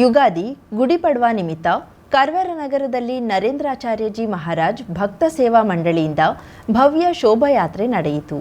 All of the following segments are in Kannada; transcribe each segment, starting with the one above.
ಯುಗಾದಿ ಗುಡಿಪಡ್ವಾ ನಿಮಿತ್ತ ಕಾರವಾರ ನಗರದಲ್ಲಿ ನರೇಂದ್ರಾಚಾರ್ಯಜಿ ಮಹಾರಾಜ್ ಭಕ್ತ ಸೇವಾ ಮಂಡಳಿಯಿಂದ ಭವ್ಯ ಶೋಭಾಯಾತ್ರೆ ನಡೆಯಿತು.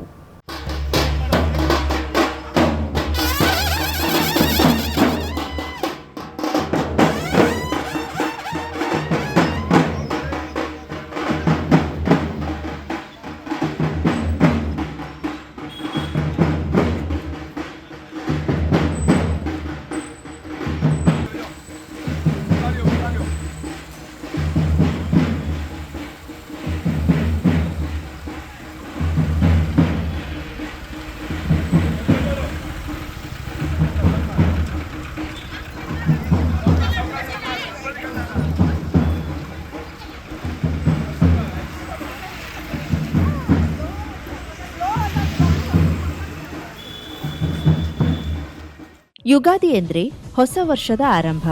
ಯುಗಾದಿ ಎಂದರೆ ಹೊಸ ವರ್ಷದ ಆರಂಭ.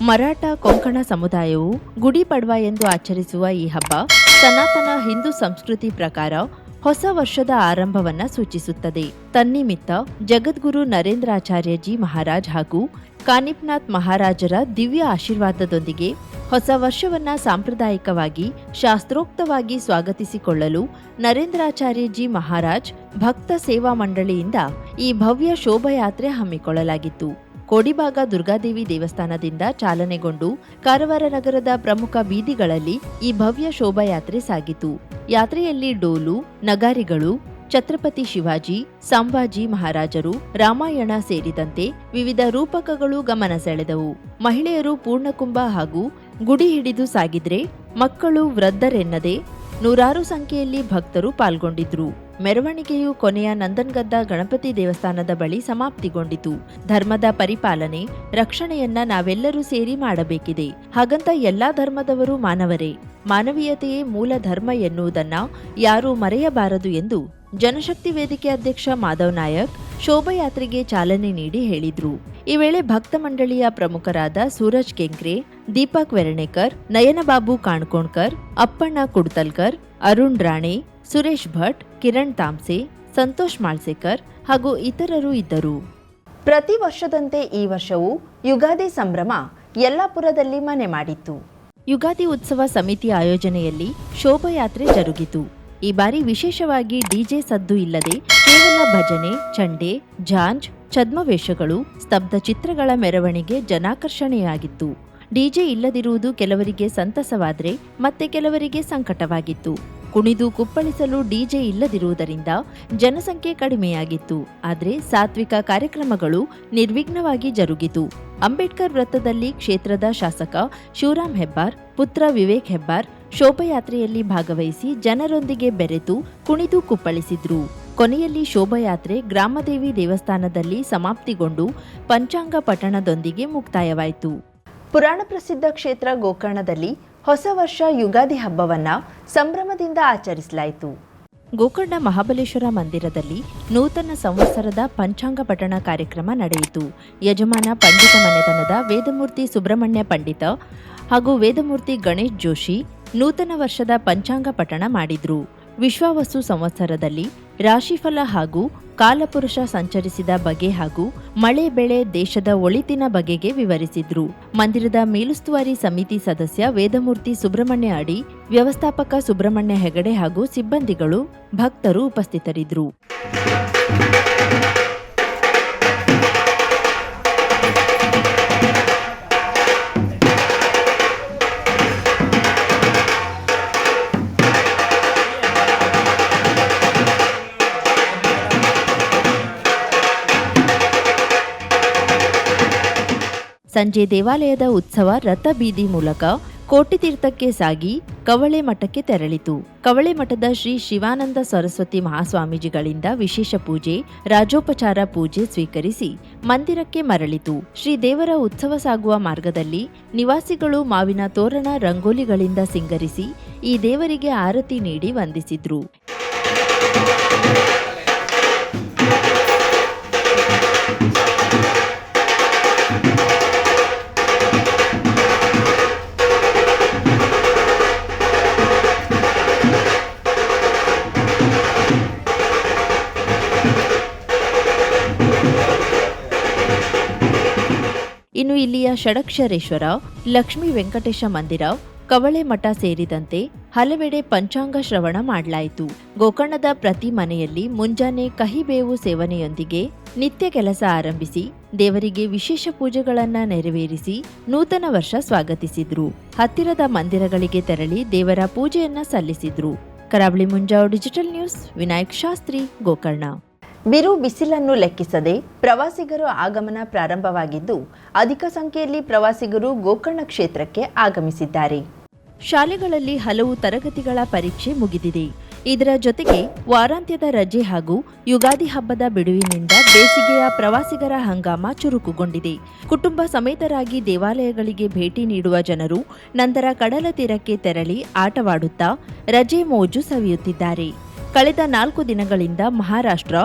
ಮರಾಠ ಕೊಂಕಣ ಸಮುದಾಯವು ಗುಡಿಪಡ್ವಾ ಎಂದು ಆಚರಿಸುವ ಈ ಹಬ್ಬ ಸನಾತನ ಹಿಂದೂ ಸಂಸ್ಕೃತಿ ಪ್ರಕಾರ ಹೊಸ ವರ್ಷದ ಆರಂಭವನ್ನ ಸೂಚಿಸುತ್ತದೆ. ತನ್ನಿಮಿತ್ತ ಜಗದ್ಗುರು ನರೇಂದ್ರಾಚಾರ್ಯಜಿ ಮಹಾರಾಜ್ ಹಾಗೂ ಕಾನಿಪ್ನಾಥ್ ಮಹಾರಾಜರ ದಿವ್ಯ ಆಶೀರ್ವಾದದೊಂದಿಗೆ ಹೊಸ ವರ್ಷವನ್ನ ಸಾಂಪ್ರದಾಯಿಕವಾಗಿ ಶಾಸ್ತ್ರೋಕ್ತವಾಗಿ ಸ್ವಾಗತಿಸಿಕೊಳ್ಳಲು ನರೇಂದ್ರಾಚಾರ್ಯಜಿ ಮಹಾರಾಜ್ ಭಕ್ತ ಸೇವಾ ಮಂಡಳಿಯಿಂದ ಈ ಭವ್ಯ ಶೋಭಾಯಾತ್ರೆ ಹಮ್ಮಿಕೊಳ್ಳಲಾಗಿತ್ತು. ಕೋಡಿಬಾಗ ದುರ್ಗಾದೇವಿ ದೇವಸ್ಥಾನದಿಂದ ಚಾಲನೆಗೊಂಡು ಕಾರವಾರ ನಗರದ ಪ್ರಮುಖ ಬೀದಿಗಳಲ್ಲಿ ಈ ಭವ್ಯ ಶೋಭಾಯಾತ್ರೆ ಸಾಗಿತು. ಯಾತ್ರೆಯಲ್ಲಿ ಡೋಲು, ನಗಾರಿಗಳು, ಛತ್ರಪತಿ ಶಿವಾಜಿ, ಸಂಭಾಜಿ ಮಹಾರಾಜರು, ರಾಮಾಯಣ ಸೇರಿದಂತೆ ವಿವಿಧ ರೂಪಕಗಳು ಗಮನ ಸೆಳೆದವು. ಮಹಿಳೆಯರು ಪೂರ್ಣಕುಂಭ ಹಾಗೂ ಗುಡಿ ಹಿಡಿದು ಸಾಗಿದ್ರೆ ಮಕ್ಕಳು ವೃದ್ಧರೆನ್ನದೆ ನೂರಾರು ಸಂಖ್ಯೆಯಲ್ಲಿ ಭಕ್ತರು ಪಾಲ್ಗೊಂಡಿದ್ರು. ಮೆರವಣಿಗೆಯು ಕೊನೆಯ ನಂದನ್ಗದ್ದ ಗಣಪತಿ ದೇವಸ್ಥಾನದ ಬಳಿ ಸಮಾಪ್ತಿಗೊಂಡಿತು. ಧರ್ಮದ ಪರಿಪಾಲನೆ, ರಕ್ಷಣೆಯನ್ನ ನಾವೆಲ್ಲರೂ ಸೇರಿ ಮಾಡಬೇಕಿದೆ. ಹಾಗಂತ ಎಲ್ಲಾ ಧರ್ಮದವರು ಮಾನವರೇ, ಮಾನವೀಯತೆಯೇ ಮೂಲ ಧರ್ಮ ಎನ್ನುವುದನ್ನ ಯಾರೂ ಮರೆಯಬಾರದು ಎಂದು ಜನಶಕ್ತಿ ವೇದಿಕೆ ಅಧ್ಯಕ್ಷ ಮಾಧವ್ ನಾಯಕ್ ಶೋಭಾಯಾತ್ರೆಗೆ ಚಾಲನೆ ನೀಡಿ ಹೇಳಿದ್ರು. ಈ ವೇಳೆ ಭಕ್ತ ಮಂಡಳಿಯ ಪ್ರಮುಖರಾದ ಸೂರಜ್ ಕೆಂಕ್ರೆ, ದೀಪಕ್ ವೆರಣೇಕರ್, ನಯನಬಾಬು ಕಾಣ್ಕೋಣ್ಕರ್, ಅಪ್ಪಣ್ಣ ಕುಡ್ತಲ್ಕರ್, ಅರುಣ್ ರಾಣೆ, ಸುರೇಶ್ ಭಟ್, ಕಿರಣ್ ತಾಮ್ಸೆ, ಸಂತೋಷ್ ಮಾಳ್ಸೇಕರ್ ಹಾಗೂ ಇತರರು ಇದ್ದರು. ಪ್ರತಿ ವರ್ಷದಂತೆ ಈ ವರ್ಷವೂ ಯುಗಾದಿ ಸಂಭ್ರಮ ಯಲ್ಲಾಪುರದಲ್ಲಿ ಮನೆ ಮಾಡಿತ್ತು. ಯುಗಾದಿ ಉತ್ಸವ ಸಮಿತಿ ಆಯೋಜನೆಯಲ್ಲಿ ಶೋಭಾಯಾತ್ರೆ ಜರುಗಿತು. ಈ ಬಾರಿ ವಿಶೇಷವಾಗಿ ಡಿಜೆ ಸದ್ದು ಇಲ್ಲದೆ ಕೇವಲ ಭಜನೆ, ಚಂಡೆ, ಝಾಂಜ್, ಛದ್ಮವೇಷಗಳು, ಸ್ತಬ್ಧ ಚಿತ್ರಗಳ ಮೆರವಣಿಗೆ ಜನಾಕರ್ಷಣೆಯಾಗಿತ್ತು. ಡಿಜೆ ಇಲ್ಲದಿರುವುದು ಕೆಲವರಿಗೆ ಸಂತಸವಾದರೆ ಮತ್ತೆ ಕೆಲವರಿಗೆ ಸಂಕಟವಾಗಿತ್ತು. ಕುಣಿದು ಕುಪ್ಪಳಿಸಲು ಡಿಜೆ ಇಲ್ಲದಿರುವುದರಿಂದ ಜನಸಂಖ್ಯೆ ಕಡಿಮೆಯಾಗಿತ್ತು. ಆದರೆ ಸಾತ್ವಿಕ ಕಾರ್ಯಕ್ರಮಗಳು ನಿರ್ವಿಘ್ನವಾಗಿ ಜರುಗಿತು. ಅಂಬೇಡ್ಕರ್ ವೃತ್ತದಲ್ಲಿ ಕ್ಷೇತ್ರದ ಶಾಸಕ ಶಿವರಾಮ್ ಹೆಬ್ಬಾರ್, ಪುತ್ರ ವಿವೇಕ್ ಹೆಬ್ಬಾರ್ ಶೋಭಾಯಾತ್ರೆಯಲ್ಲಿ ಭಾಗವಹಿಸಿ ಜನರೊಂದಿಗೆ ಬೆರೆತು ಕುಣಿದು ಕುಪ್ಪಳಿಸಿದ್ರು. ಕೊನೆಯಲ್ಲಿ ಶೋಭಾಯಾತ್ರೆ ಗ್ರಾಮದೇವಿ ದೇವಸ್ಥಾನದಲ್ಲಿ ಸಮಾಪ್ತಿಗೊಂಡು ಪಂಚಾಂಗ ಪಠಣದೊಂದಿಗೆ ಮುಕ್ತಾಯವಾಯಿತು. ಪುರಾಣ ಪ್ರಸಿದ್ಧ ಕ್ಷೇತ್ರ ಗೋಕರ್ಣದಲ್ಲಿ ಹೊಸ ವರ್ಷ ಯುಗಾದಿ ಹಬ್ಬವನ್ನ ಸಂಭ್ರಮದಿಂದ ಆಚರಿಸಲಾಯಿತು. ಗೋಕರ್ಣ ಮಹಾಬಲೇಶ್ವರ ಮಂದಿರದಲ್ಲಿ ನೂತನ ಸಂವತ್ಸರದ ಪಂಚಾಂಗ ಪಠಣ ಕಾರ್ಯಕ್ರಮ ನಡೆಯಿತು. ಯಜಮಾನ ಪಂಡಿತ ಮನೆತನದ ವೇದಮೂರ್ತಿ ಸುಬ್ರಹ್ಮಣ್ಯ ಪಂಡಿತ ಹಾಗೂ ವೇದಮೂರ್ತಿ ಗಣೇಶ್ ಜೋಶಿ ನೂತನ ವರ್ಷದ ಪಂಚಾಂಗ ಪಠಣ ಮಾಡಿದ್ರು. ವಿಶ್ವಾವಸು ಸಂವತ್ಸರದಲ್ಲಿ ರಾಶಿಫಲ ಹಾಗೂ ಕಾಲಪುರುಷ ಸಂಚರಿಸಿದ ಬಗೆ ಹಾಗೂ ಮಳೆ ಬೆಳೆ ದೇಶದ ಒಳಿತಿನ ಬಗೆಗೆ ವಿವರಿಸಿದ್ರು. ಮಂದಿರದ ಮೇಲುಸ್ತುವಾರಿ ಸಮಿತಿ ಸದಸ್ಯ ವೇದಮೂರ್ತಿ ಸುಬ್ರಹ್ಮಣ್ಯ ಅಡಿ, ವ್ಯವಸ್ಥಾಪಕ ಸುಬ್ರಹ್ಮಣ್ಯ ಹೆಗಡೆ ಹಾಗೂ ಸಿಬ್ಬಂದಿಗಳು, ಭಕ್ತರು ಉಪಸ್ಥಿತರಿದ್ದರು. ಸಂಜೆ ದೇವಾಲಯದ ಉತ್ಸವ ರಥ ಬೀದಿ ಮೂಲಕ ಕೋಟಿತೀರ್ಥಕ್ಕೆ ಸಾಗಿ ಕವಳೆ ಮಠಕ್ಕೆ ತೆರಳಿತು. ಕವಳೆ ಮಠದ ಶ್ರೀ ಶಿವಾನಂದ ಸರಸ್ವತಿ ಮಹಾಸ್ವಾಮೀಜಿಗಳಿಂದ ವಿಶೇಷ ಪೂಜೆ, ರಾಜೋಪಚಾರ ಪೂಜೆ ಸ್ವೀಕರಿಸಿ ಮಂದಿರಕ್ಕೆ ಮರಳಿತು. ಶ್ರೀ ದೇವರ ಉತ್ಸವ ಸಾಗುವ ಮಾರ್ಗದಲ್ಲಿ ನಿವಾಸಿಗಳು ಮಾವಿನ ತೋರಣ, ರಂಗೋಲಿಗಳಿಂದ ಸಿಂಗರಿಸಿ ಈ ದೇವರಿಗೆ ಆರತಿ ನೀಡಿ ವಂದಿಸಿದ್ರು. ಇನ್ನು ಇಲ್ಲಿಯ ಷಡಕ್ಷರೇಶ್ವರ, ಲಕ್ಷ್ಮೀ ವೆಂಕಟೇಶ ಮಂದಿರ, ಕವಳೆ ಮಠ ಸೇರಿದಂತೆ ಹಲವೆಡೆ ಪಂಚಾಂಗ ಶ್ರವಣ ಮಾಡಲಾಯಿತು. ಗೋಕರ್ಣದ ಪ್ರತಿ ಮನೆಯಲ್ಲಿ ಮುಂಜಾನೆ ಕಹಿಬೇವು ಸೇವನೆಯೊಂದಿಗೆ ನಿತ್ಯ ಕೆಲಸ ಆರಂಭಿಸಿ ದೇವರಿಗೆ ವಿಶೇಷ ಪೂಜೆಗಳನ್ನ ನೆರವೇರಿಸಿ ನೂತನ ವರ್ಷ ಸ್ವಾಗತಿಸಿದ್ರು. ಹತ್ತಿರದ ಮಂದಿರಗಳಿಗೆ ತೆರಳಿ ದೇವರ ಪೂಜೆಯನ್ನ ಸಲ್ಲಿಸಿದ್ರು. ಕರಾವಳಿ ಮುಂಜಾವು ಡಿಜಿಟಲ್ ನ್ಯೂಸ್, ವಿನಾಯಕ್ ಶಾಸ್ತ್ರಿ, ಗೋಕರ್ಣ. ಬಿರು ಬಿಸಿಲನ್ನು ಲೆಕ್ಕಿಸದೆ ಪ್ರವಾಸಿಗರು ಆಗಮನ ಪ್ರಾರಂಭವಾಗಿದ್ದು ಅಧಿಕ ಸಂಖ್ಯೆಯಲ್ಲಿ ಪ್ರವಾಸಿಗರು ಗೋಕರ್ಣ ಕ್ಷೇತ್ರಕ್ಕೆ ಆಗಮಿಸಿದ್ದಾರೆ. ಶಾಲೆಗಳಲ್ಲಿ ಹಲವು ತರಗತಿಗಳ ಪರೀಕ್ಷೆ ಮುಗಿದಿದೆ. ಇದರ ಜೊತೆಗೆ ವಾರಾಂತ್ಯದ ರಜೆ ಹಾಗೂ ಯುಗಾದಿ ಹಬ್ಬದ ಬಿಡುವಿನಿಂದ ಬೇಸಿಗೆಯ ಪ್ರವಾಸಿಗರ ಹಂಗಾಮ ಚುರುಕುಗೊಂಡಿದೆ. ಕುಟುಂಬ ಸಮೇತರಾಗಿ ದೇವಾಲಯಗಳಿಗೆ ಭೇಟಿ ನೀಡುವ ಜನರು ನಂತರ ಕಡಲ ತೀರಕ್ಕೆ ತೆರಳಿ ಆಟವಾಡುತ್ತಾ ರಜೆ ಮೋಜು ಸವಿಯುತ್ತಿದ್ದಾರೆ. ಕಳೆದ 4 ದಿನಗಳಿಂದ ಮಹಾರಾಷ್ಟ್ರ,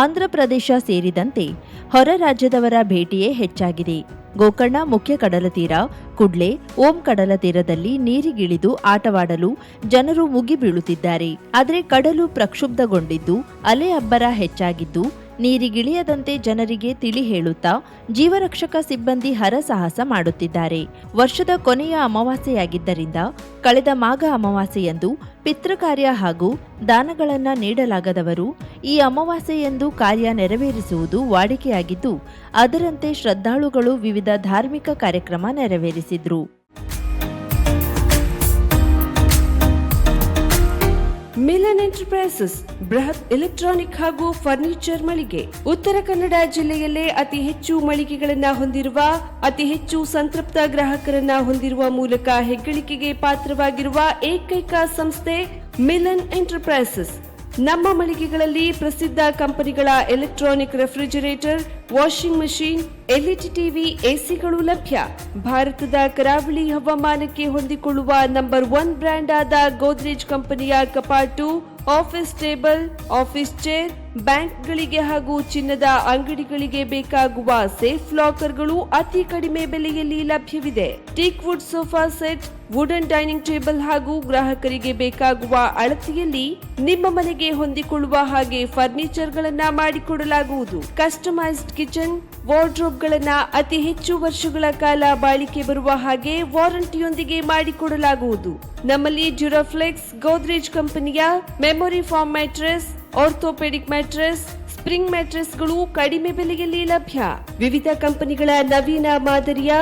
ಆಂಧ್ರಪ್ರದೇಶ ಸೇರಿದಂತೆ ಹೊರ ರಾಜ್ಯದವರ ಭೇಟಿಯೇ ಹೆಚ್ಚಾಗಿದೆ. ಗೋಕರ್ಣ ಮುಖ್ಯ ಕಡಲ ತೀರ, ಕುಡ್ಲೆ, ಓಂ ಕಡಲ ತೀರದಲ್ಲಿ ನೀರಿಗಿಳಿದು ಆಟವಾಡಲು ಜನರು ಮುಗಿಬೀಳುತ್ತಿದ್ದಾರೆ. ಆದರೆ ಕಡಲು ಪ್ರಕ್ಷುಬ್ಧಗೊಂಡಿದ್ದು ಅಲೆ ಅಬ್ಬರ ಹೆಚ್ಚಾಗಿದ್ದು ನೀರಿಗಿಳಿಯದಂತೆ ಜನರಿಗೆ ತಿಳಿ ಹೇಳುತ್ತಾ ಜೀವರಕ್ಷಕ ಸಿಬ್ಬಂದಿ ಹರಸಾಹಸ ಮಾಡುತ್ತಿದ್ದಾರೆ. ವರ್ಷದ ಕೊನೆಯ ಅಮಾವಾಸ್ಯೆಯಾಗಿದ್ದರಿಂದ ಕಳೆದ ಮಾಘ ಅಮಾವಾಸ್ಯೆಯಂದು ಪಿತೃಕಾರ್ಯ ಹಾಗೂ ದಾನಗಳನ್ನು ನೀಡಲಾಗದವರು ಈ ಅಮಾವಾಸ್ಯೆಯಂದು ಕಾರ್ಯ ನೆರವೇರಿಸುವುದು ವಾಡಿಕೆಯಾಗಿದ್ದು ಅದರಂತೆ ಶ್ರದ್ಧಾಳುಗಳು ವಿವಿಧ ಧಾರ್ಮಿಕ ಕಾರ್ಯಕ್ರಮ ನೆರವೇರಿಸಿದ್ರು. ಮಿಲನ್ ಎಂಟರ್ಪ್ರೈಸಸ್ ಬೃಹತ್ ಎಲೆಕ್ಟ್ರಾನಿಕ್ ಹಾಗೂ ಫರ್ನಿಚರ್ ಮಳಿಗೆ. ಉತ್ತರ ಕನ್ನಡ ಜಿಲ್ಲೆಯಲ್ಲೇ ಅತಿ ಹೆಚ್ಚು ಮಳಿಗೆಗಳನ್ನ ಹೊಂದಿರುವ, ಅತಿ ಹೆಚ್ಚು ಸಂತೃಪ್ತ ಗ್ರಾಹಕರನ್ನ ಹೊಂದಿರುವ ಮೂಲಕ ಹೆಗ್ಗಳಿಕೆಗೆ ಪಾತ್ರವಾಗಿರುವ ಏಕೈಕ ಸಂಸ್ಥೆ ಮಿಲನ್ ಎಂಟರ್ಪ್ರೈಸಸ್. ನಮ್ಮ ಮಳಿಗೆಗಳಲ್ಲಿ ಪ್ರಸಿದ್ಧ ಕಂಪನಿಗಳ electronic refrigerator, washing machine, LED TV, ಎಸಿಗಳು ಲಭ್ಯ. ಭಾರತದ ಕರಾವಳಿ ಹವಾಮಾನಕ್ಕೆ ಹೊಂದಿಕೊಳ್ಳುವ ನಂಬರ್ 1 ಬ್ರ್ಯಾಂಡ್ ಆದ ಗೋದ್ರೇಜ್ ಕಂಪನಿಯ ಕಪಾಟು, ಆಫೀಸ್ ಟೇಬಲ್, ಆಫೀಸ್ ಚೇರ್, ಬ್ಯಾಂಕ್ಗಳಿಗೆ ಹಾಗೂ ಚಿನ್ನದ ಅಂಗಡಿಗಳಿಗೆ ಬೇಕಾಗುವ ಸೇಫ್ ಲಾಕರ್ಗಳು ಅತಿ ಕಡಿಮೆ ಬೆಲೆಯಲ್ಲಿ ಲಭ್ಯವಿದೆ. Teak wood sofa set, wooden dining table ಹಾಗೂ ಗ್ರಾಹಕರಿಗೆ ಬೇಕಾಗುವ ಅಳತೆಯಲ್ಲಿ ನಿಮ್ಮ ಮನೆಗೆ ಹೊಂದಿಕೊಳ್ಳುವ ಹಾಗೆ ಫರ್ನಿಚರ್ ಗಳನ್ನ ಮಾಡಿಕೊಡಲಾಗುವುದು. ಕಸ್ಟಮೈಸ್ಡ್ ಕಿಚನ್, ವಾರ್ಡ್ರೋಬ್ ಗಳನ್ನ ಅತಿ ಹೆಚ್ಚು ವರ್ಷಗಳ ಕಾಲ ಬಾಳಿಕೆ ಬರುವ ಹಾಗೆ ವಾರಂಟಿಯೊಂದಿಗೆ ಮಾಡಿಕೊಡಲಾಗುವುದು. ನಮ್ಮಲ್ಲಿ ಡ್ಯೂರಾಫ್ಲೆಕ್ಸ್, ಗೋದ್ರೇಜ್ ಕಂಪನಿಯ memory foam mattress, orthopaedic mattress, spring ಮ್ಯಾಟ್ರೆಸ್ಗಳು ಕಡಿಮೆ ಬೆಲೆಯಲ್ಲಿ ಲಭ್ಯ. ವಿವಿಧ ಕಂಪನಿಗಳ ನವೀನ ಮಾದರಿಯ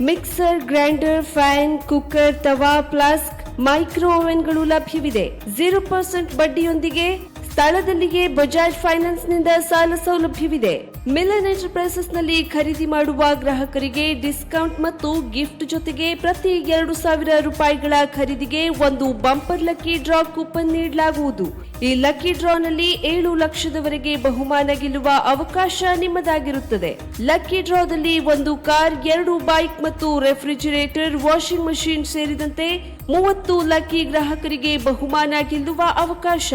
mixer, grinder, fan, cooker, tawa, flask, micro ಓವೆನ್ಗಳು ಲಭ್ಯವಿದೆ. 0% ಬಡ್ಡಿಯೊಂದಿಗೆ ಸ್ಥಳದಲ್ಲಿಯೇ ಬಜಾಜ್ ಫೈನಾನ್ಸ್ ನಿಂದ ಸಾಲ ಸೌಲಭ್ಯವಿದೆ. ಮಿಲನ್ ಎಂಟರ್ಪ್ರೈಸಸ್ ನಲ್ಲಿ ಖರೀದಿ ಮಾಡುವ ಗ್ರಾಹಕರಿಗೆ ಡಿಸ್ಕೌಂಟ್ ಮತ್ತು ಗಿಫ್ಟ್ ಜೊತೆಗೆ ಪ್ರತಿ 2,000 ರೂಪಾಯಿಗಳ ಖರೀದಿಗೆ ಒಂದು ಬಂಪರ್ ಲಕ್ಕಿ ಡ್ರಾ ಕೂಪನ್ ನೀಡಲಾಗುವುದು. ಈ ಲಕ್ಕಿ ಡ್ರಾ ನಲ್ಲಿ 7 ಲಕ್ಷದವರೆಗೆ ಬಹುಮಾನ ಗೆಲ್ಲುವ ಅವಕಾಶ ನಿಮ್ಮದಾಗಿರುತ್ತದೆ. ಲಕ್ಕಿ ಡ್ರಾದಲ್ಲಿ 1 ಕಾರ್, 2 ಬೈಕ್ ಮತ್ತು ರೆಫ್ರಿಜರೇಟರ್, ವಾಷಿಂಗ್ ಮಷೀನ್ ಸೇರಿದಂತೆ 30 ಲಕ್ಕಿ ಗ್ರಾಹಕರಿಗೆ ಬಹುಮಾನ ಗೆಲ್ಲುವ ಅವಕಾಶ.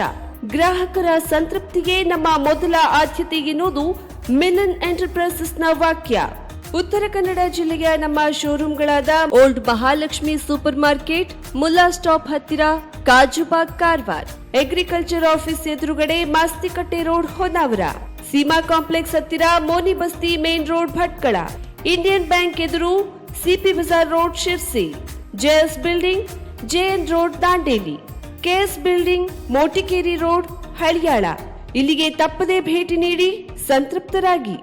ಗ್ರಾಹಕರ ಸಂತೃಪ್ತಿಗೆ ನಮ್ಮ ಮೊದಲ ಆದ್ಯತೆ ಎನ್ನುವುದು ಮಿಲನ್ ಎಂಟರ್ಪ್ರೈಸಸ್ ನ ವಾಕ್ಯ. ಉತ್ತರ ಕನ್ನಡ ಜಿಲ್ಲೆಯ ನಮ್ಮ ಶೋರೂಮ್ಗಳಾದ old Mahalakshmi super market, Mulla stop ಹತ್ತಿರ, ಕಾಜುಬಾಗ್, ಕಾರವಾರ, ಅಗ್ರಿಕಲ್ಚರ್ ಆಫೀಸ್ ಎದುರುಗಡೆ, ಮಾಸ್ತಿಕಟ್ಟೆ ರೋಡ್, ಹೊನ್ನಾವರ, ಸೀಮಾ ಕಾಂಪ್ಲೆಕ್ಸ್ ಹತ್ತಿರ, Moni Basti main road, Bhatkal, Indian bank ಎದುರು, CP Bazar road, Sirsi, JS building, JN road, Dandeli, KS building, Motikeri road, Haliyal. ಇಲ್ಲಿಗೆ ತಪ್ಪದೇ ಭೇಟಿ ನೀಡಿ ಸಂತೃಪ್ತರಾಗಿ.